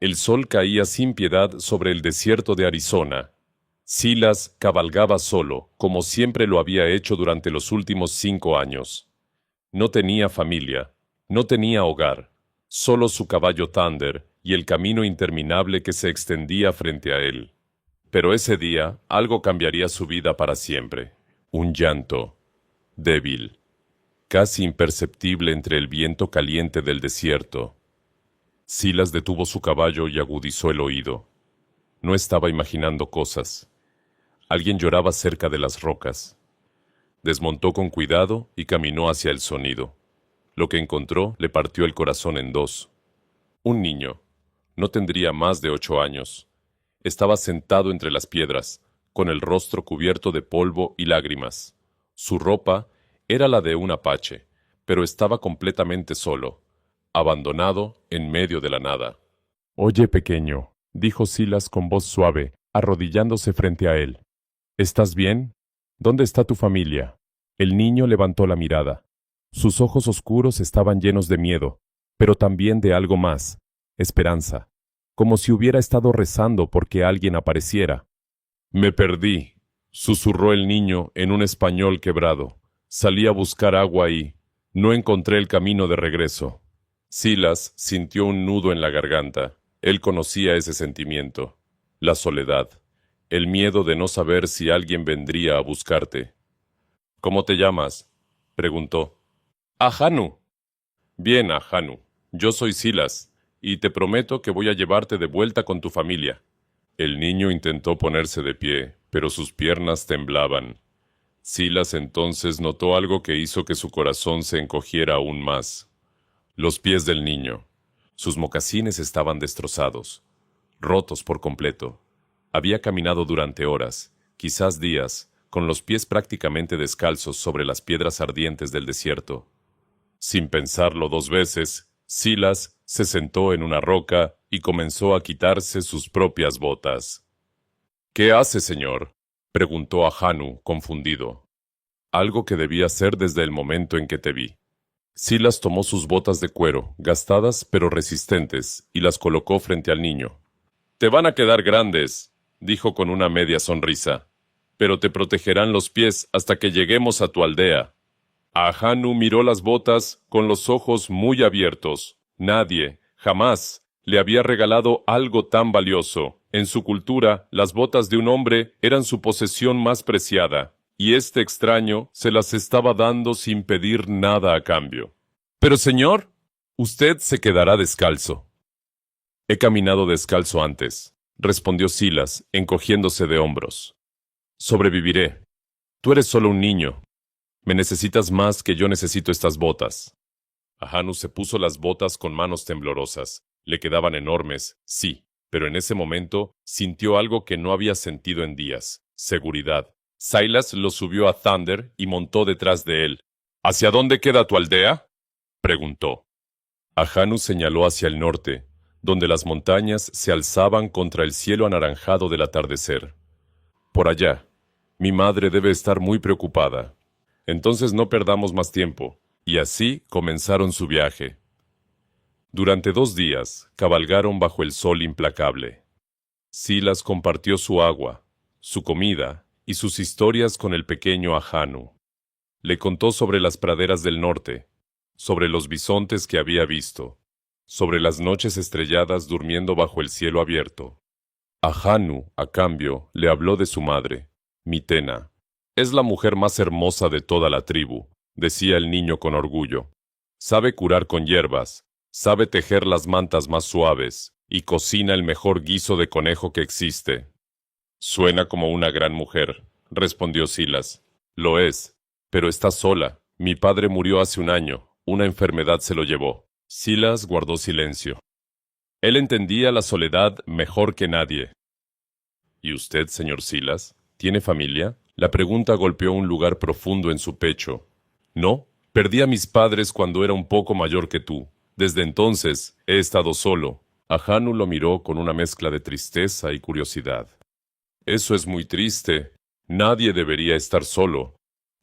El sol caía sin piedad sobre el desierto de Arizona. Silas cabalgaba solo, como siempre lo había hecho durante los últimos 5 años. No tenía familia, no tenía hogar, solo su caballo Thunder y el camino interminable que se extendía frente a él. Pero ese día algo cambiaría su vida para siempre. Un llanto, débil, casi imperceptible entre el viento caliente del desierto. Silas detuvo su caballo y agudizó el oído. No estaba imaginando cosas. Alguien lloraba cerca de las rocas. Desmontó con cuidado y caminó hacia el sonido. Lo que encontró le partió el corazón en dos. Un niño, no tendría más de 8 años, estaba sentado entre las piedras, con el rostro cubierto de polvo y lágrimas. Su ropa era la de un apache, pero estaba completamente solo, abandonado en medio de la nada. «Oye, pequeño», dijo Silas con voz suave, arrodillándose frente a él. «¿Estás bien? ¿Dónde está tu familia?» El niño levantó la mirada. Sus ojos oscuros estaban llenos de miedo, pero también de algo más, esperanza, como si hubiera estado rezando porque alguien apareciera. «Me perdí», susurró el niño en un español quebrado. «Salí a buscar agua y no encontré el camino de regreso». Silas sintió un nudo en la garganta. Él conocía ese sentimiento, la soledad, el miedo de no saber si alguien vendría a buscarte. «¿Cómo te llamas?», preguntó. «Ahanu». «Bien, Ahanu. Yo soy Silas, y te prometo que voy a llevarte de vuelta con tu familia». El niño intentó ponerse de pie, pero sus piernas temblaban. Silas entonces notó algo que hizo que su corazón se encogiera aún más. Los pies del niño. Sus mocasines estaban destrozados, rotos por completo. Había caminado durante horas, quizás días, con los pies prácticamente descalzos sobre las piedras ardientes del desierto. Sin pensarlo 2 veces, Silas se sentó en una roca y comenzó a quitarse sus propias botas. «¿Qué hace, señor?», preguntó Ahanu, confundido. «Algo que debía hacer desde el momento en que te vi». Silas tomó sus botas de cuero, gastadas pero resistentes, y las colocó frente al niño. «Te van a quedar grandes», dijo con una media sonrisa, «pero te protegerán los pies hasta que lleguemos a tu aldea». Ahanu miró las botas con los ojos muy abiertos. Nadie, jamás, le había regalado algo tan valioso. En su cultura, las botas de un hombre eran su posesión más preciada, y este extraño se las estaba dando sin pedir nada a cambio. «Pero señor, usted se quedará descalzo». «He caminado descalzo antes», respondió Silas, encogiéndose de hombros. «Sobreviviré. Tú eres solo un niño. Me necesitas más que yo necesito estas botas». Ahanu se puso las botas con manos temblorosas. Le quedaban enormes, sí, pero en ese momento sintió algo que no había sentido en días: seguridad. Silas lo subió a Thunder y montó detrás de él. «¿Hacia dónde queda tu aldea?», preguntó. Ahanu señaló hacia el norte, donde las montañas se alzaban contra el cielo anaranjado del atardecer. «Por allá. Mi madre debe estar muy preocupada. Entonces no perdamos más tiempo». Y así comenzaron su viaje. Durante 2 días cabalgaron bajo el sol implacable. Silas compartió su agua, su comida y sus historias con el pequeño Ahanu. Le contó sobre las praderas del norte, sobre los bisontes que había visto, sobre las noches estrelladas durmiendo bajo el cielo abierto. Ahanu, a cambio, le habló de su madre, Mitena. «Es la mujer más hermosa de toda la tribu», decía el niño con orgullo. «Sabe curar con hierbas, sabe tejer las mantas más suaves y cocina el mejor guiso de conejo que existe». «Suena como una gran mujer», respondió Silas. «Lo es, pero está sola. Mi padre murió hace un año. Una enfermedad se lo llevó». Silas guardó silencio. Él entendía la soledad mejor que nadie. «¿Y usted, señor Silas, tiene familia?». La pregunta golpeó un lugar profundo en su pecho. «No, perdí a mis padres cuando era un poco mayor que tú. Desde entonces he estado solo». Ahanu lo miró con una mezcla de tristeza y curiosidad. «Eso es muy triste. Nadie debería estar solo».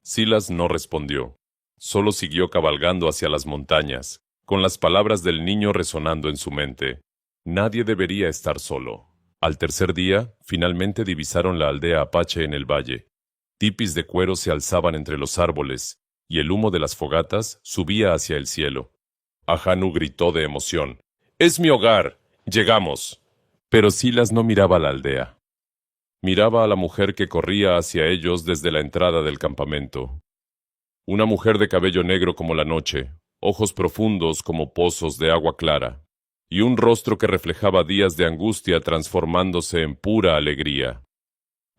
Silas no respondió. Solo siguió cabalgando hacia las montañas, con las palabras del niño resonando en su mente. Nadie debería estar solo. Al tercer día, finalmente divisaron la aldea apache en el valle. Tipis de cuero se alzaban entre los árboles, y el humo de las fogatas subía hacia el cielo. Ahanu gritó de emoción. ¡Es mi hogar! ¡Llegamos! Pero Silas no miraba la aldea. Miraba a la mujer que corría hacia ellos desde la entrada del campamento. Una mujer de cabello negro como la noche, ojos profundos como pozos de agua clara, y un rostro que reflejaba días de angustia transformándose en pura alegría.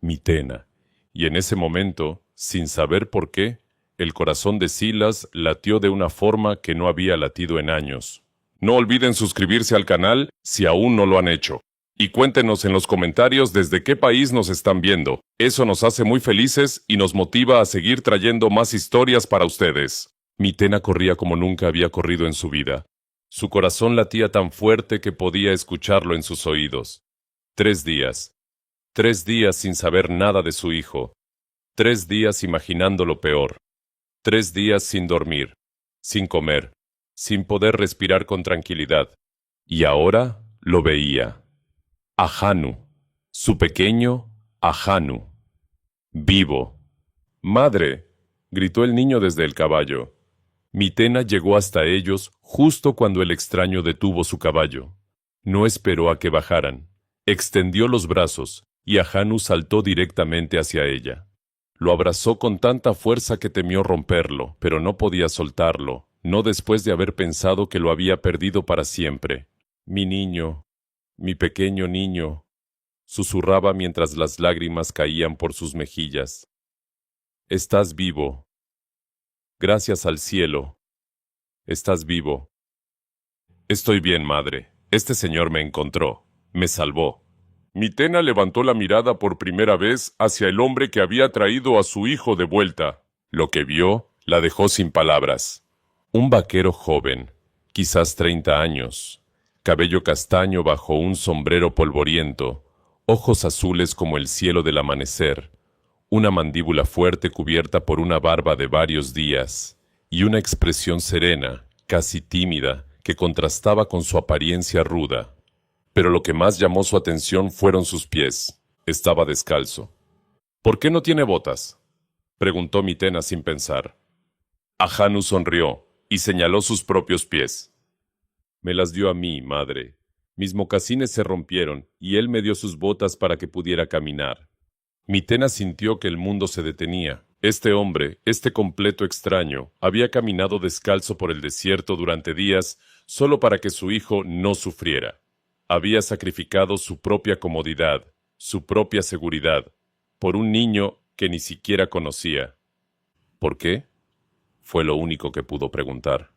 Mitena. Y en ese momento, sin saber por qué, el corazón de Silas latió de una forma que no había latido en años. No olviden suscribirse al canal si aún no lo han hecho. Y cuéntenos en los comentarios desde qué país nos están viendo. Eso nos hace muy felices y nos motiva a seguir trayendo más historias para ustedes. Mitena corría como nunca había corrido en su vida. Su corazón latía tan fuerte que podía escucharlo en sus oídos. 3 días. 3 días sin saber nada de su hijo. 3 días imaginando lo peor. 3 días sin dormir, sin comer, sin poder respirar con tranquilidad. Y ahora lo veía. Ahanu, su pequeño Ahanu, vivo. ¡Madre!, gritó el niño desde el caballo. Mitena llegó hasta ellos justo cuando el extraño detuvo su caballo. No esperó a que bajaran. Extendió los brazos y Ahanu saltó directamente hacia ella. Lo abrazó con tanta fuerza que temió romperlo, pero no podía soltarlo, no después de haber pensado que lo había perdido para siempre. Mi niño, mi pequeño niño, susurraba mientras las lágrimas caían por sus mejillas. Estás vivo. Gracias al cielo. Estás vivo. Estoy bien, madre. Este señor me encontró. Me salvó. Mitena levantó la mirada por primera vez hacia el hombre que había traído a su hijo de vuelta. Lo que vio la dejó sin palabras. Un vaquero joven, quizás 30 años, cabello castaño bajo un sombrero polvoriento, ojos azules como el cielo del amanecer, una mandíbula fuerte cubierta por una barba de varios días, y una expresión serena, casi tímida, que contrastaba con su apariencia ruda. Pero lo que más llamó su atención fueron sus pies. Estaba descalzo. ¿Por qué no tiene botas?, preguntó Mitena sin pensar. Ahanu sonrió y señaló sus propios pies. Me las dio a mí, madre. Mis mocasines se rompieron y él me dio sus botas para que pudiera caminar. Mitena sintió que el mundo se detenía. Este hombre, este completo extraño, había caminado descalzo por el desierto durante días solo para que su hijo no sufriera. Había sacrificado su propia comodidad, su propia seguridad, por un niño que ni siquiera conocía. ¿Por qué?, fue lo único que pudo preguntar.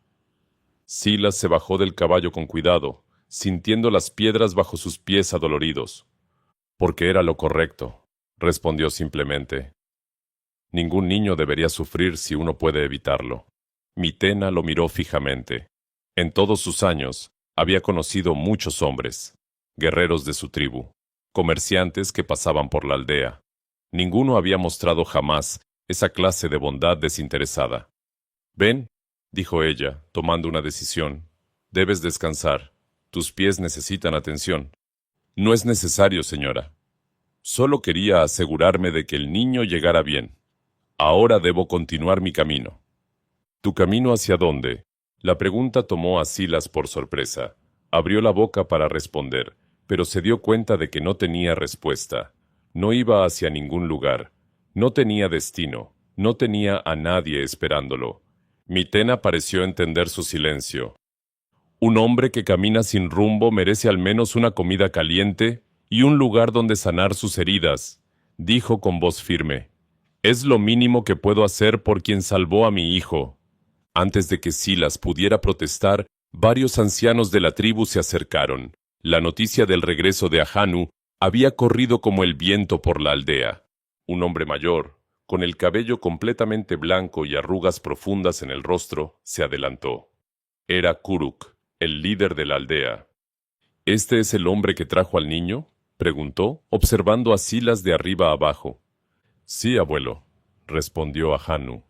Silas se bajó del caballo con cuidado, sintiendo las piedras bajo sus pies adoloridos. Porque era lo correcto, respondió simplemente. Ningún niño debería sufrir si uno puede evitarlo. Mitena lo miró fijamente. En todos sus años, había conocido muchos hombres, guerreros de su tribu, comerciantes que pasaban por la aldea. Ninguno había mostrado jamás esa clase de bondad desinteresada. «Ven», dijo ella, tomando una decisión. «Debes descansar. Tus pies necesitan atención». «No es necesario, señora. Solo quería asegurarme de que el niño llegara bien. Ahora debo continuar mi camino». «¿Tu camino hacia dónde?». La pregunta tomó a Silas por sorpresa. Abrió la boca para responder, pero se dio cuenta de que no tenía respuesta. No iba hacia ningún lugar. No tenía destino. No tenía a nadie esperándolo. Mitena pareció entender su silencio. Un hombre que camina sin rumbo merece al menos una comida caliente y un lugar donde sanar sus heridas, dijo con voz firme. Es lo mínimo que puedo hacer por quien salvó a mi hijo. Antes de que Silas pudiera protestar, varios ancianos de la tribu se acercaron. La noticia del regreso de Ahanu había corrido como el viento por la aldea. Un hombre mayor, con el cabello completamente blanco y arrugas profundas en el rostro, se adelantó. Era Kuruk, el líder de la aldea. ¿Este es el hombre que trajo al niño?, preguntó, observando a Silas de arriba abajo. Sí, abuelo, respondió Ahanu.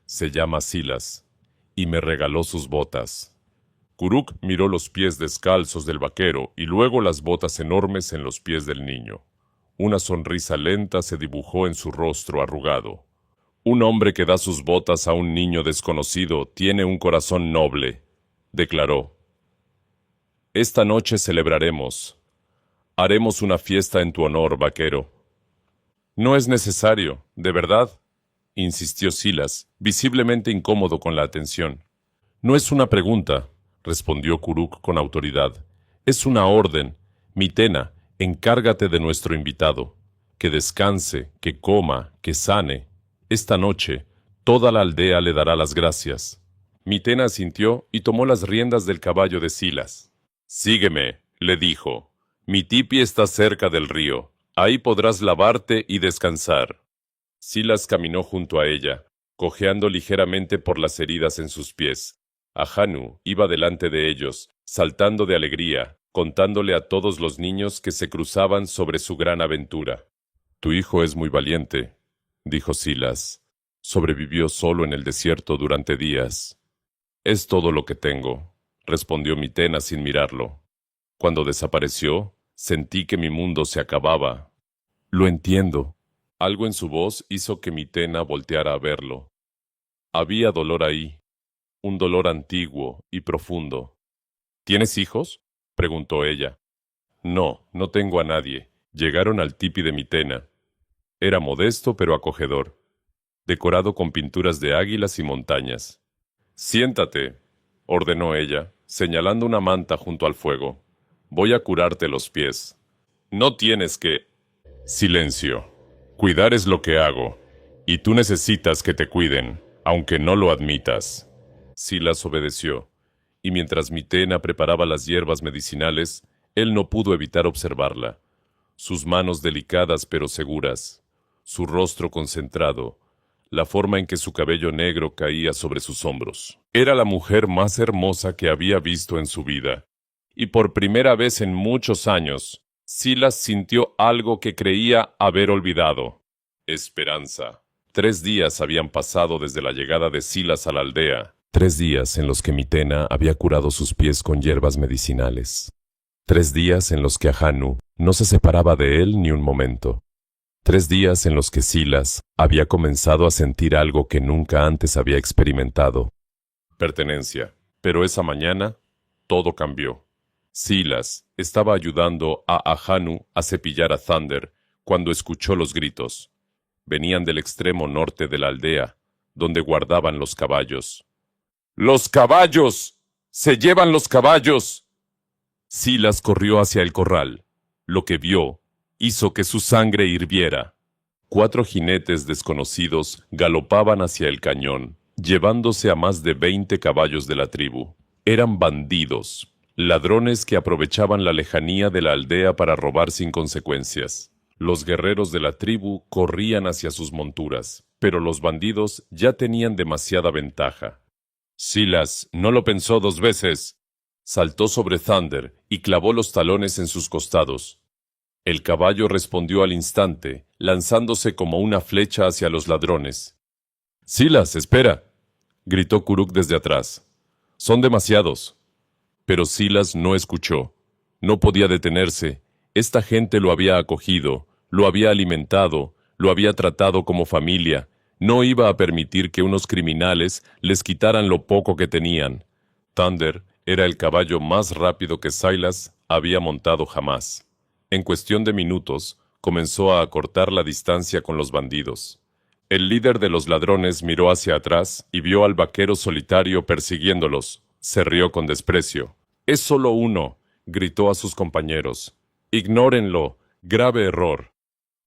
Se llama Silas, y me regaló sus botas. Kuruk miró los pies descalzos del vaquero y luego las botas enormes en los pies del niño. Una sonrisa lenta se dibujó en su rostro arrugado. Un hombre que da sus botas a un niño desconocido tiene un corazón noble, declaró. Esta noche celebraremos. Haremos una fiesta en tu honor, vaquero. No es necesario, de verdad, insistió Silas, visiblemente incómodo con la atención. No es una pregunta, respondió Kuruk con autoridad. Es una orden. Mitena, encárgate de nuestro invitado. Que descanse, que coma, que sane. Esta noche, toda la aldea le dará las gracias. Mitena asintió y tomó las riendas del caballo de Silas. Sígueme, le dijo. Mi tipi está cerca del río. Ahí podrás lavarte y descansar. Silas caminó junto a ella, cojeando ligeramente por las heridas en sus pies. Ahanu iba delante de ellos, saltando de alegría, contándole a todos los niños que se cruzaban sobre su gran aventura. Tu hijo es muy valiente, dijo Silas. Sobrevivió solo en el desierto durante días. Es todo lo que tengo, respondió Mitena sin mirarlo. Cuando desapareció, sentí que mi mundo se acababa. Lo entiendo. Algo en su voz hizo que Mitena volteara a verlo. Había dolor ahí, un dolor antiguo y profundo. ¿Tienes hijos?, preguntó ella. No, no tengo a nadie. Llegaron al tipi de Mitena. Era modesto pero acogedor, decorado con pinturas de águilas y montañas. Siéntate, ordenó ella, señalando una manta junto al fuego. Voy a curarte los pies. No tienes que... Silencio. Cuidar es lo que hago, y tú necesitas que te cuiden, aunque no lo admitas. Silas obedeció, y mientras Mitena preparaba las hierbas medicinales, él no pudo evitar observarla. Sus manos delicadas pero seguras, su rostro concentrado, la forma en que su cabello negro caía sobre sus hombros. Era la mujer más hermosa que había visto en su vida, y por primera vez en muchos años, Silas sintió algo que creía haber olvidado. Esperanza. 3 días habían pasado desde la llegada de Silas a la aldea. 3 días en los que Mitena había curado sus pies con hierbas medicinales. 3 días en los que Ahanu no se separaba de él ni un momento. 3 días en los que Silas había comenzado a sentir algo que nunca antes había experimentado. Pertenencia. Pero esa mañana, todo cambió. Silas estaba ayudando a Ahanu a cepillar a Thunder cuando escuchó los gritos. Venían del extremo norte de la aldea, donde guardaban los caballos. ¡Los caballos! ¡Se llevan los caballos! Silas corrió hacia el corral. Lo que vio hizo que su sangre hirviera. 4 jinetes desconocidos galopaban hacia el cañón, llevándose a más de 20 caballos de la tribu. Eran bandidos, ladrones que aprovechaban la lejanía de la aldea para robar sin consecuencias. Los guerreros de la tribu corrían hacia sus monturas, pero los bandidos ya tenían demasiada ventaja. Silas no lo pensó 2 veces. Saltó sobre Thunder y clavó los talones en sus costados. El caballo respondió al instante, lanzándose como una flecha hacia los ladrones. «Silas, espera», gritó Kuruk desde atrás. «Son demasiados». Pero Silas no escuchó. No podía detenerse. Esta gente lo había acogido, lo había alimentado, lo había tratado como familia. No iba a permitir que unos criminales les quitaran lo poco que tenían. Thunder era el caballo más rápido que Silas había montado jamás. En cuestión de minutos, comenzó a acortar la distancia con los bandidos. El líder de los ladrones miró hacia atrás y vio al vaquero solitario persiguiéndolos. Se rió con desprecio. «Es solo uno», gritó a sus compañeros. «Ignórenlo. Grave error».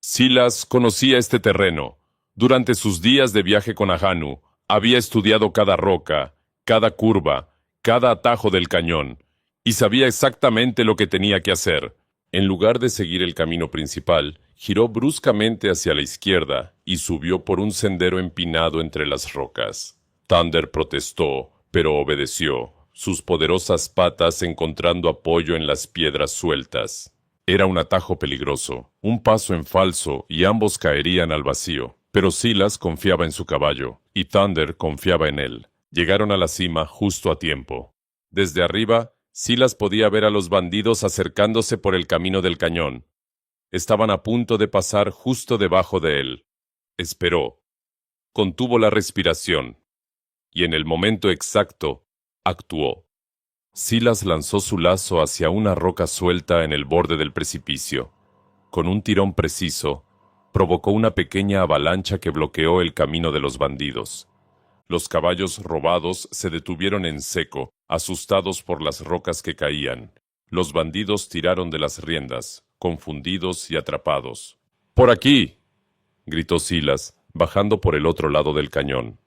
Silas conocía este terreno. Durante sus días de viaje con Ahanu, había estudiado cada roca, cada curva, cada atajo del cañón, y sabía exactamente lo que tenía que hacer. En lugar de seguir el camino principal, giró bruscamente hacia la izquierda y subió por un sendero empinado entre las rocas. Thunder protestó, pero obedeció, sus poderosas patas encontrando apoyo en las piedras sueltas. Era un atajo peligroso, un paso en falso y ambos caerían al vacío. Pero Silas confiaba en su caballo, y Thunder confiaba en él. Llegaron a la cima justo a tiempo. Desde arriba, Silas podía ver a los bandidos acercándose por el camino del cañón. Estaban a punto de pasar justo debajo de él. Esperó. Contuvo la respiración. Y en el momento exacto, actuó. Silas lanzó su lazo hacia una roca suelta en el borde del precipicio. Con un tirón preciso, provocó una pequeña avalancha que bloqueó el camino de los bandidos. Los caballos robados se detuvieron en seco, asustados por las rocas que caían. Los bandidos tiraron de las riendas, confundidos y atrapados. ¡Por aquí!, gritó Silas, bajando por el otro lado del cañón.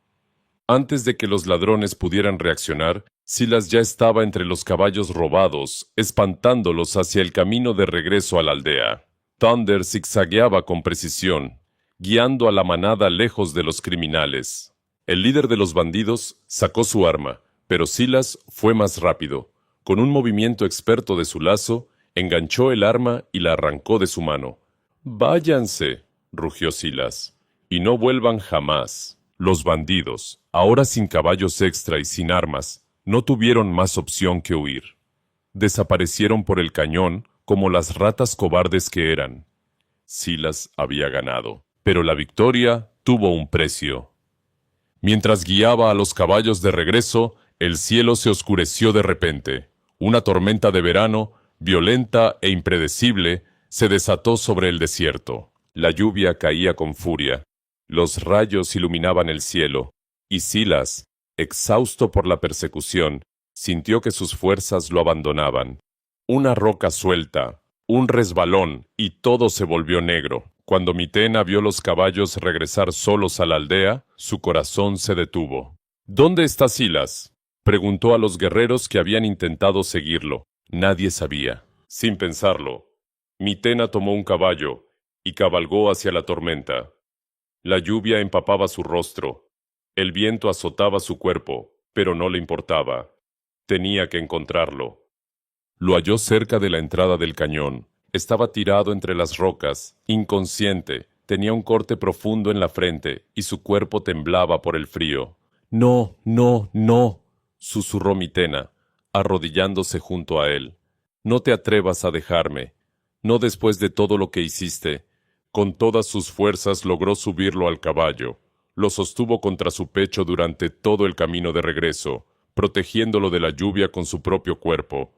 Antes de que los ladrones pudieran reaccionar, Silas ya estaba entre los caballos robados, espantándolos hacia el camino de regreso a la aldea. Thunder zigzagueaba con precisión, guiando a la manada lejos de los criminales. El líder de los bandidos sacó su arma, pero Silas fue más rápido. Con un movimiento experto de su lazo, enganchó el arma y la arrancó de su mano. «¡Váyanse!», rugió Silas, «y no vuelvan jamás». Los bandidos, ahora sin caballos extra y sin armas, no tuvieron más opción que huir. Desaparecieron por el cañón como las ratas cobardes que eran. Silas había ganado, pero la victoria tuvo un precio. Mientras guiaba a los caballos de regreso, el cielo se oscureció de repente. Una tormenta de verano, violenta e impredecible, se desató sobre el desierto. La lluvia caía con furia. Los rayos iluminaban el cielo, y Silas, exhausto por la persecución, sintió que sus fuerzas lo abandonaban. Una roca suelta, un resbalón, y todo se volvió negro. Cuando Mitena vio los caballos regresar solos a la aldea, su corazón se detuvo. «¿Dónde está Silas?», preguntó a los guerreros que habían intentado seguirlo. Nadie sabía. Sin pensarlo, Mitena tomó un caballo y cabalgó hacia la tormenta. La lluvia empapaba su rostro. El viento azotaba su cuerpo, pero no le importaba. Tenía que encontrarlo. Lo halló cerca de la entrada del cañón. Estaba tirado entre las rocas, inconsciente, tenía un corte profundo en la frente y su cuerpo temblaba por el frío. «No, no, no», susurró Mitena, arrodillándose junto a él. «No te atrevas a dejarme. No después de todo lo que hiciste». Con todas sus fuerzas logró subirlo al caballo. Lo sostuvo contra su pecho durante todo el camino de regreso, protegiéndolo de la lluvia con su propio cuerpo.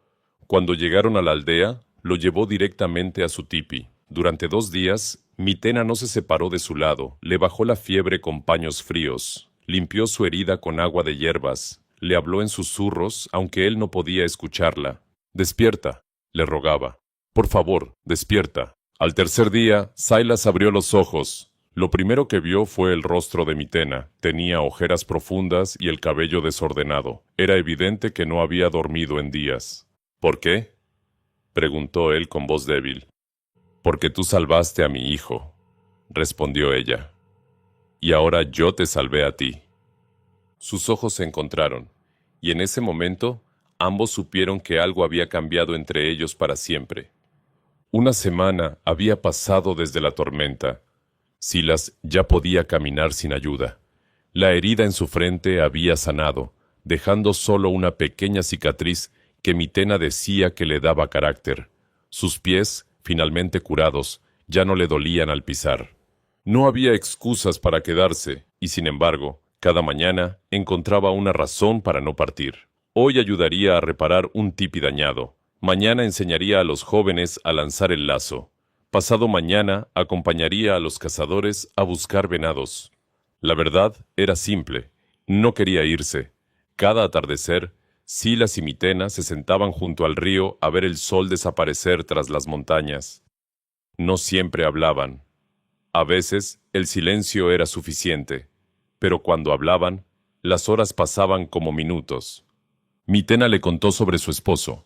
Cuando llegaron a la aldea, lo llevó directamente a su tipi. Durante 2 días, Mitena no se separó de su lado, le bajó la fiebre con paños fríos, limpió su herida con agua de hierbas, le habló en susurros, aunque él no podía escucharla. «Despierta», le rogaba. «Por favor, despierta». Al tercer día, Silas abrió los ojos. Lo primero que vio fue el rostro de Mitena. Tenía ojeras profundas y el cabello desordenado. Era evidente que no había dormido en días. «¿Por qué?», preguntó él con voz débil. «Porque tú salvaste a mi hijo», respondió ella. «Y ahora yo te salvé a ti». Sus ojos se encontraron, y en ese momento ambos supieron que algo había cambiado entre ellos para siempre. 1 semana había pasado desde la tormenta. Silas ya podía caminar sin ayuda. La herida en su frente había sanado, dejando solo una pequeña cicatriz que Mitena decía que le daba carácter. Sus pies, finalmente curados, ya no le dolían al pisar. No había excusas para quedarse, y sin embargo, cada mañana encontraba una razón para no partir. Hoy ayudaría a reparar un tipi dañado. Mañana enseñaría a los jóvenes a lanzar el lazo. Pasado mañana acompañaría a los cazadores a buscar venados. La verdad era simple. No quería irse. Cada atardecer, Silas y Mitena se sentaban junto al río a ver el sol desaparecer tras las montañas. No siempre hablaban. A veces, el silencio era suficiente. Pero cuando hablaban, las horas pasaban como minutos. Mitena le contó sobre su esposo.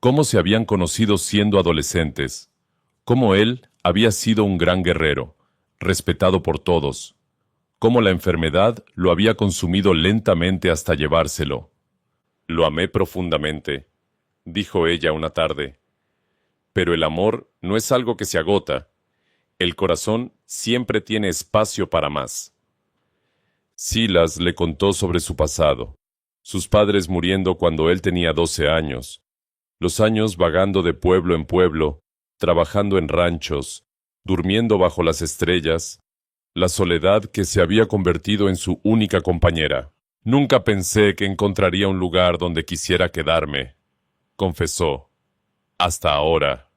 Cómo se habían conocido siendo adolescentes, cómo él había sido un gran guerrero, respetado por todos, cómo la enfermedad lo había consumido lentamente hasta llevárselo. «Lo amé profundamente», dijo ella una tarde, «pero el amor no es algo que se agota. El corazón siempre tiene espacio para más». Silas le contó sobre su pasado. sus padres muriendo cuando él tenía 12 años, los años vagando de pueblo en pueblo, trabajando en ranchos, durmiendo bajo las estrellas, la soledad que se había convertido en su única compañera. Nunca pensé que encontraría un lugar donde quisiera quedarme, confesó. Hasta ahora.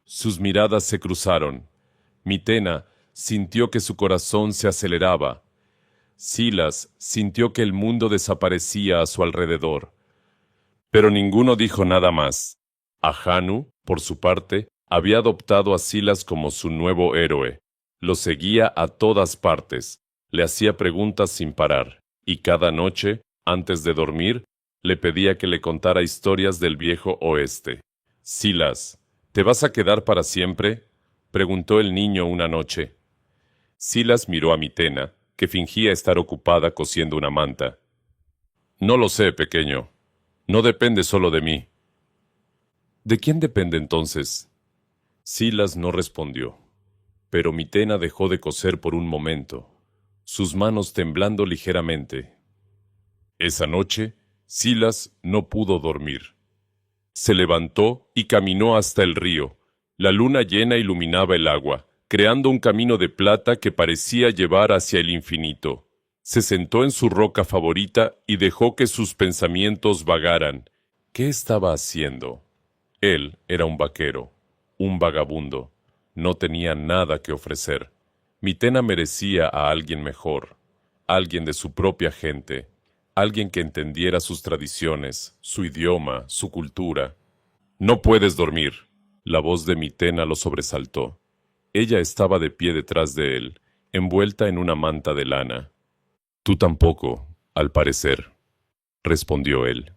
Sus miradas se cruzaron. Mitena sintió que su corazón se aceleraba. Silas sintió que el mundo desaparecía a su alrededor. Pero ninguno dijo nada más. Ahanu, por su parte, había adoptado a Silas como su nuevo héroe. Lo seguía a todas partes, le hacía preguntas sin parar, y cada noche, antes de dormir, le pedía que le contara historias del viejo oeste. Silas, ¿te vas a quedar para siempre?, preguntó el niño una noche. Silas miró a Mitena, que fingía estar ocupada cosiendo una manta. No lo sé, pequeño. No depende solo de mí. ¿De quién depende entonces? Silas no respondió, pero Mitena dejó de coser por un momento, sus manos temblando ligeramente. Esa noche, Silas no pudo dormir. Se levantó y caminó hasta el río. La luna llena iluminaba el agua, creando un camino de plata que parecía llevar hacia el infinito. Se sentó en su roca favorita y dejó que sus pensamientos vagaran. ¿Qué estaba haciendo? Él era un vaquero, un vagabundo. No tenía nada que ofrecer. Mitena merecía a alguien mejor, alguien de su propia gente, alguien que entendiera sus tradiciones, su idioma, su cultura. No puedes dormir. La voz de Mitena lo sobresaltó. Ella estaba de pie detrás de él, envuelta en una manta de lana. Tú tampoco, al parecer, respondió él.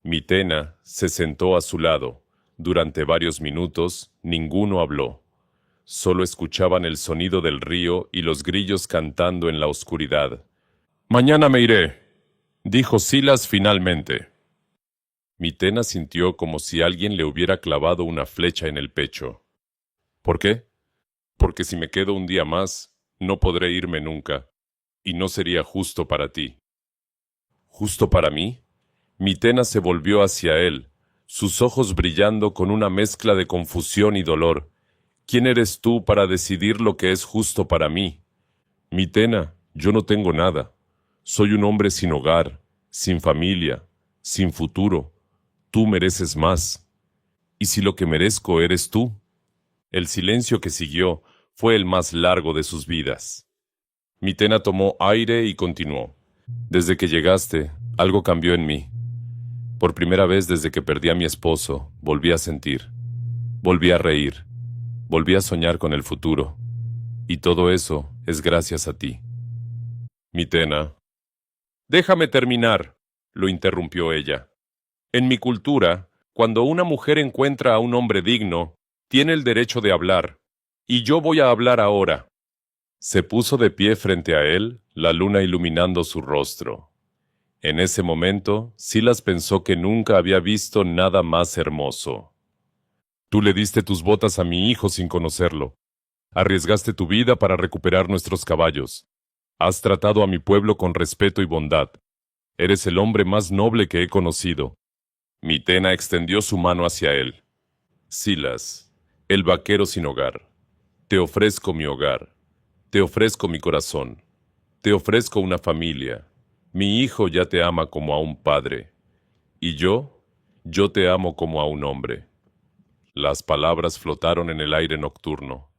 Mitena se sentó a su lado. Durante varios minutos, ninguno habló. Solo escuchaban el sonido del río y los grillos cantando en la oscuridad. «Mañana me iré», dijo Silas finalmente. Mitena sintió como si alguien le hubiera clavado una flecha en el pecho. ¿Por qué? Porque si me quedo un día más, no podré irme nunca, y no sería justo para ti. ¿Justo para mí? Mitena se volvió hacia él, sus ojos brillando con una mezcla de confusión y dolor. ¿Quién eres tú para decidir lo que es justo para mí? Mitena, yo no tengo nada. Soy un hombre sin hogar, sin familia, sin futuro. Tú mereces más. ¿Y si lo que merezco eres tú? El silencio que siguió fue el más largo de sus vidas. Mitena tomó aire y continuó. Desde que llegaste, algo cambió en mí. Por primera vez desde que perdí a mi esposo, volví a sentir. Volví a reír. Volví a soñar con el futuro. Y todo eso es gracias a ti. Mitena. Déjame terminar, lo interrumpió ella. En mi cultura, cuando una mujer encuentra a un hombre digno, tiene el derecho de hablar. Y yo voy a hablar ahora. Se puso de pie frente a él, la luna iluminando su rostro. En ese momento, Silas pensó que nunca había visto nada más hermoso. Tú le diste tus botas a mi hijo sin conocerlo. Arriesgaste tu vida para recuperar nuestros caballos. Has tratado a mi pueblo con respeto y bondad. Eres el hombre más noble que he conocido. Mitena extendió su mano hacia él. Silas, el vaquero sin hogar. Te ofrezco mi hogar. Te ofrezco mi corazón. Te ofrezco una familia. Mi hijo ya te ama como a un padre. Y yo te amo como a un hombre. Las palabras flotaron en el aire nocturno.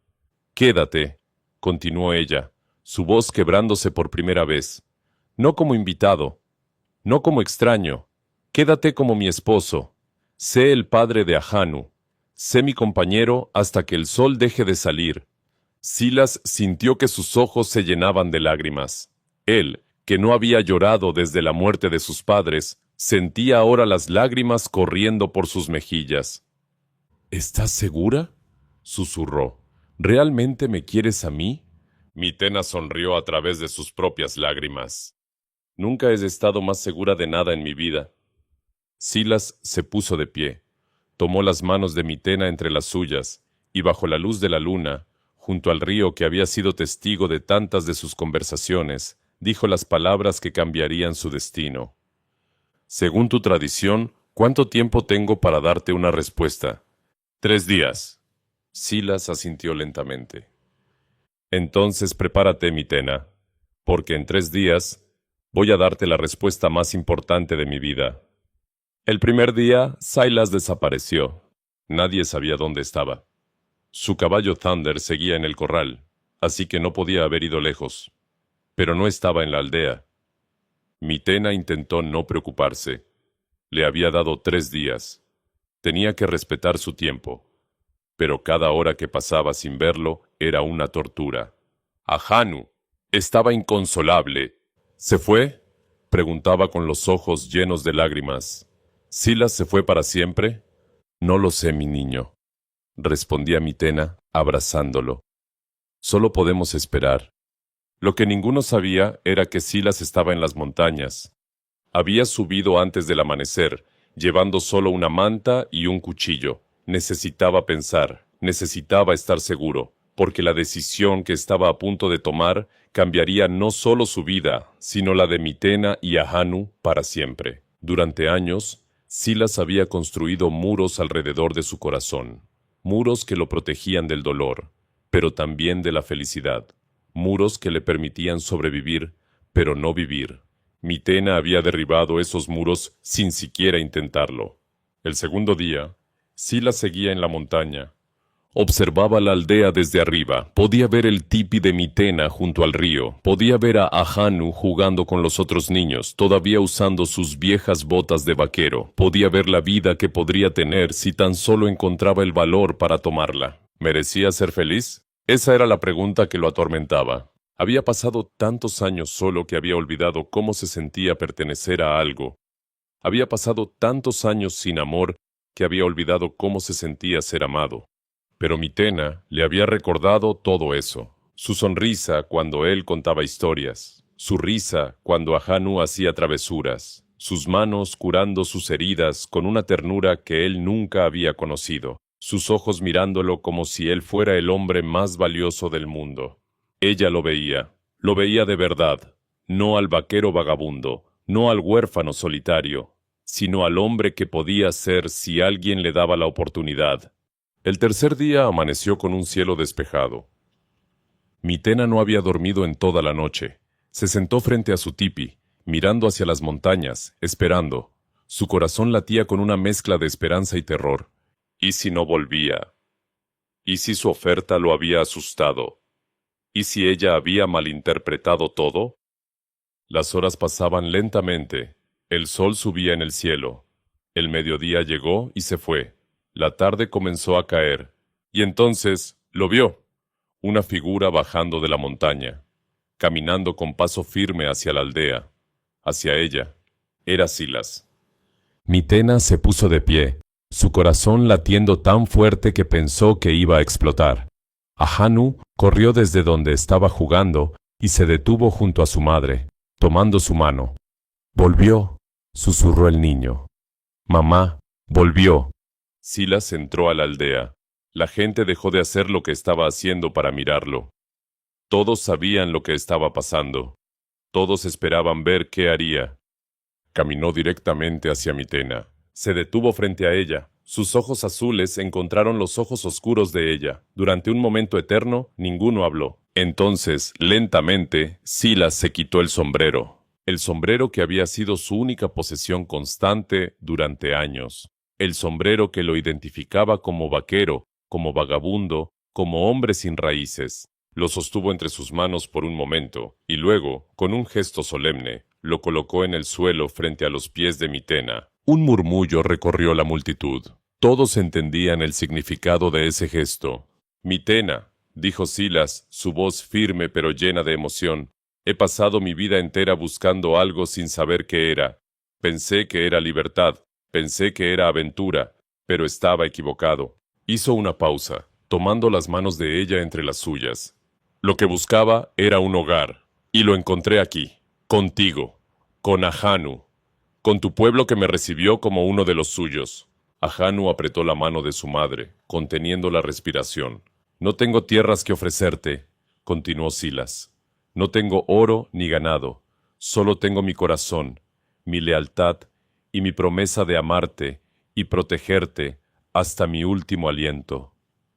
Quédate, continuó ella, su voz quebrándose por primera vez. No como invitado, no como extraño. Quédate como mi esposo. Sé el padre de Ahanu. Sé mi compañero hasta que el sol deje de salir. Silas sintió que sus ojos se llenaban de lágrimas. Él, que no había llorado desde la muerte de sus padres, sentía ahora las lágrimas corriendo por sus mejillas. ¿Estás segura?, susurró. ¿Realmente me quieres a mí? Mitena sonrió a través de sus propias lágrimas. Nunca he estado más segura de nada en mi vida. Silas se puso de pie, tomó las manos de Mitena entre las suyas, y bajo la luz de la luna, junto al río que había sido testigo de tantas de sus conversaciones, dijo las palabras que cambiarían su destino. Según tu tradición, ¿cuánto tiempo tengo para darte una respuesta? 3 días. Silas asintió lentamente. Entonces prepárate, Mitena, porque en 3 días voy a darte la respuesta más importante de mi vida. El primer día, Silas desapareció. Nadie sabía dónde estaba. Su caballo Thunder seguía en el corral, así que no podía haber ido lejos. Pero no estaba en la aldea. Mitena intentó no preocuparse. Le había dado 3 días. Tenía que respetar su tiempo. Pero cada hora que pasaba sin verlo era una tortura. Ahanu estaba inconsolable. ¿Se fue? Preguntaba con los ojos llenos de lágrimas. ¿Silas se fue para siempre? No lo sé, mi niño, respondía Mitena, abrazándolo. Solo podemos esperar. Lo que ninguno sabía era que Silas estaba en las montañas. Había subido antes del amanecer, llevando solo una manta y un cuchillo. Necesitaba pensar, necesitaba estar seguro, porque la decisión que estaba a punto de tomar cambiaría no solo su vida, sino la de Mitena y Ahanu para siempre. Durante años, Silas había construido muros alrededor de su corazón, muros que lo protegían del dolor, pero también de la felicidad, muros que le permitían sobrevivir, pero no vivir. Mitena había derribado esos muros sin siquiera intentarlo. El segundo día, Silas seguía en la montaña. Observaba la aldea desde arriba. Podía ver el tipi de Mitena junto al río. Podía ver a Ahanu jugando con los otros niños, todavía usando sus viejas botas de vaquero. Podía ver la vida que podría tener si tan solo encontraba el valor para tomarla. ¿Merecía ser feliz? Esa era la pregunta que lo atormentaba. Había pasado tantos años solo que había olvidado cómo se sentía pertenecer a algo. Había pasado tantos años sin amor que había olvidado cómo se sentía ser amado. Pero Mitena le había recordado todo eso. Su sonrisa cuando él contaba historias, su risa cuando Ahanu hacía travesuras, sus manos curando sus heridas con una ternura que él nunca había conocido, sus ojos mirándolo como si él fuera el hombre más valioso del mundo. Ella lo veía de verdad, no al vaquero vagabundo, no al huérfano solitario, sino al hombre que podía ser si alguien le daba la oportunidad. El tercer día amaneció con un cielo despejado. Mitena no había dormido en toda la noche. Se sentó frente a su tipi, mirando hacia las montañas, esperando. Su corazón latía con una mezcla de esperanza y terror. ¿Y si no volvía? ¿Y si su oferta lo había asustado? ¿Y si ella había malinterpretado todo? Las horas pasaban lentamente. El sol subía en el cielo. El mediodía llegó y se fue. La tarde comenzó a caer, y entonces lo vio, una figura bajando de la montaña, caminando con paso firme hacia la aldea, hacia ella. Era Silas. Mitena se puso de pie, su corazón latiendo tan fuerte que pensó que iba a explotar. Ahanu corrió desde donde estaba jugando y se detuvo junto a su madre, tomando su mano. «Volvió», susurró el niño. «Mamá, volvió». Silas entró a la aldea. La gente dejó de hacer lo que estaba haciendo para mirarlo. Todos sabían lo que estaba pasando. Todos esperaban ver qué haría. Caminó directamente hacia Mitena. Se detuvo frente a ella. Sus ojos azules encontraron los ojos oscuros de ella. Durante un momento eterno, ninguno habló. Entonces, lentamente, Silas se quitó el sombrero que había sido su única posesión constante durante años. El sombrero que lo identificaba como vaquero, como vagabundo, como hombre sin raíces. Lo sostuvo entre sus manos por un momento, y luego, con un gesto solemne, lo colocó en el suelo frente a los pies de Mitena. Un murmullo recorrió la multitud. Todos entendían el significado de ese gesto. «Mitena», dijo Silas, su voz firme pero llena de emoción, «he pasado mi vida entera buscando algo sin saber qué era. Pensé que era libertad. Pensé que era aventura, pero estaba equivocado». Hizo una pausa, tomando las manos de ella entre las suyas. Lo que buscaba era un hogar, y lo encontré aquí, contigo, con Ahanu, con tu pueblo que me recibió como uno de los suyos. Ahanu apretó la mano de su madre, conteniendo la respiración. «No tengo tierras que ofrecerte», continuó Silas. «No tengo oro ni ganado, solo tengo mi corazón, mi lealtad y mi promesa de amarte y protegerte hasta mi último aliento.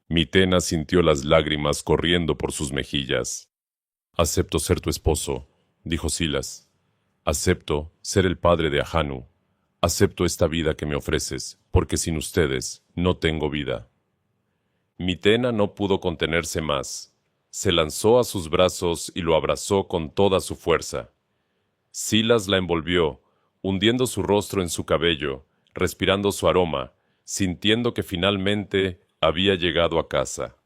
Mitena sintió las lágrimas corriendo por sus mejillas. Acepto ser tu esposo, dijo Silas. Acepto ser el padre de Ahanu. Acepto esta vida que me ofreces, porque sin ustedes no tengo vida. Mitena no pudo contenerse más. Se lanzó a sus brazos y lo abrazó con toda su fuerza. Silas la envolvió, hundiendo su rostro en su cabello, respirando su aroma, sintiendo que finalmente había llegado a casa.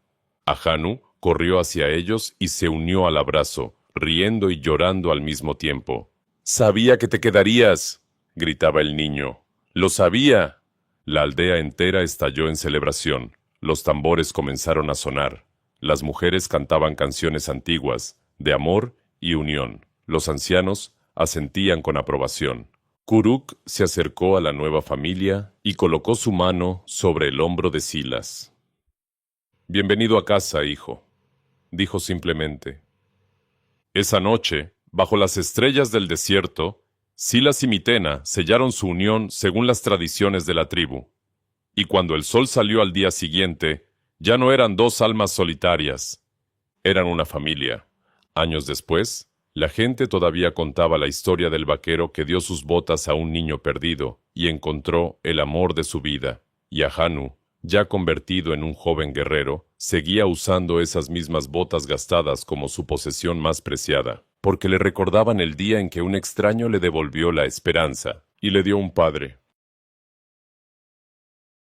Ahanu corrió hacia ellos y se unió al abrazo, riendo y llorando al mismo tiempo. «¡Sabía que te quedarías!», gritaba el niño. «¡Lo sabía!». La aldea entera estalló en celebración. Los tambores comenzaron a sonar. Las mujeres cantaban canciones antiguas, de amor y unión. Los ancianos asentían con aprobación. Kuruk se acercó a la nueva familia y colocó su mano sobre el hombro de Silas. «Bienvenido a casa, hijo», dijo simplemente. Esa noche, bajo las estrellas del desierto, Silas y Mitena sellaron su unión según las tradiciones de la tribu. Y cuando el sol salió al día siguiente, ya no eran dos almas solitarias, eran una familia. Años después, la gente todavía contaba la historia del vaquero que dio sus botas a un niño perdido y encontró el amor de su vida. Y Ahanu, ya convertido en un joven guerrero, seguía usando esas mismas botas gastadas como su posesión más preciada, porque le recordaban el día en que un extraño le devolvió la esperanza y le dio un padre.